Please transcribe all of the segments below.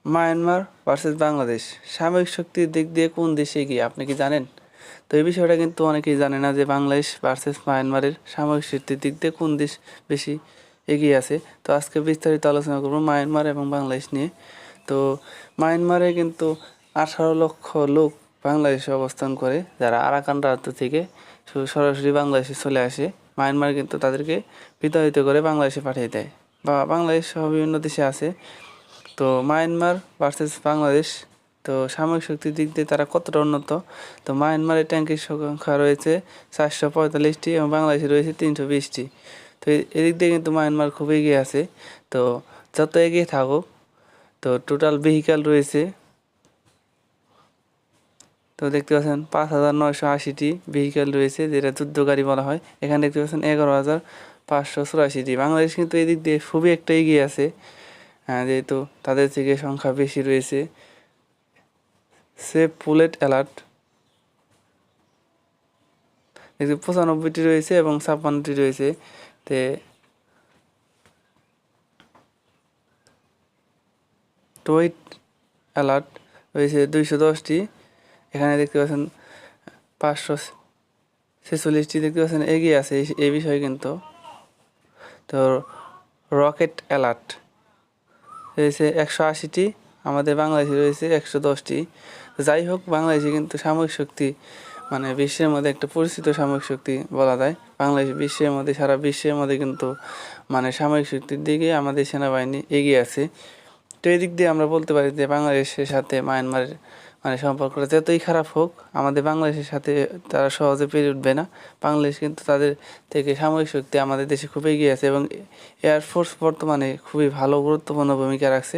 Myanmar versus Bangladesh সামরিক শক্তির দিক দিয়ে কোন দেশে এগিয়ে আপনি কি জানেন? তো এই বিষয়টা কিন্তু অনেকেই জানে না যে বাংলাদেশ ভার্সেস মায়ানমারের সামরিক শক্তির দিক দিয়ে কোন দেশ বেশি এগিয়ে আছে। তো আজকে বিস্তারিত আলোচনা করব মায়ানমার এবং বাংলাদেশ নিয়ে। তো মায়ানমারে কিন্তু 18 লক্ষ লোক বাংলাদেশে অবস্থান করে, যারা আরাকান রাজ্য থেকে সরাসরি বাংলাদেশে চলে আসে। মায়ানমার কিন্তু তাদেরকে বিতাড়িত করে বাংলাদেশে পাঠিয়ে দেয়, বা বাংলাদেশ সহ বিভিন্ন দেশে আছে। তো মায়ানমার ভার্সেস বাংলাদেশ, তো সামরিক শক্তির দিক দিয়ে তারা কতটা উন্নত? তো মায়ানমারের ট্যাঙ্কের সংখ্যা রয়েছে 445টি এবং বাংলাদেশে রয়েছে 320টি। তো এদিক দিয়ে কিন্তু মায়ানমার খুব এগিয়ে আছে। তো যত এগিয়ে থাকুক, তো টোটাল ভেহিক্যাল রয়েছে, তো দেখতে পাচ্ছেন 5,980টি ভেহিক্যাল রয়েছে, যেটা যুদ্ধ গাড়ি বলা হয়। এখানে দেখতে পাচ্ছেন 11,584টি। বাংলাদেশ কিন্তু এদিক দিয়ে খুবই একটা এগিয়ে আছে, যেহেতু তাদের থেকে সংখ্যা বেশি রয়েছে। সেফ বুলেট অ্যালার্ট দেখতে 95টি রয়েছে এবং 56টি রয়েছে। তে টোয়েট অ্যালার্ট রয়েছে 210টি। এখানে দেখতে পাচ্ছেন 546টি দেখতে পাচ্ছেন এগিয়ে আছে এই বিষয়ে কিন্তু। তো রকেট অ্যালার্ট রয়েছে 180টি, আমাদের বাংলাদেশে রয়েছে 110টি। যাই হোক, বাংলাদেশে কিন্তু সামরিক শক্তি মানে বিশ্বের মধ্যে একটা পরিচিত সামরিক শক্তি বলা যায়। বাংলাদেশ বিশ্বের মধ্যে, সারা বিশ্বের মধ্যে কিন্তু মানে সামরিক শক্তির দিকে আমাদের সেনাবাহিনী এগিয়ে আছে। তো এই দিক দিয়ে আমরা বলতে পারি যে বাংলাদেশের সাথে মায়ানমারের মানে সম্পর্কটা যতই খারাপ হোক, আমাদের বাংলাদেশের সাথে তারা সহজে পেরে উঠবে না। বাংলাদেশ কিন্তু তাদের থেকে সামরিক শক্তি আমাদের দেশে খুব এগিয়ে আছে এবং এয়ারফোর্স বর্তমানে খুবই ভালো গুরুত্বপূর্ণ ভূমিকা রাখছে।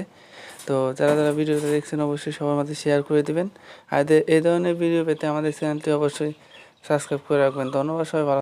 তো যারা যারা ভিডিওটা দেখছেন অবশ্যই সবার মধ্যে শেয়ার করে দেবেন। আর এই ধরনের ভিডিও পেতে আমাদের চ্যানেলটি অবশ্যই সাবস্ক্রাইব করে রাখবেন। ধন্যবাদ, সবাই ভালো।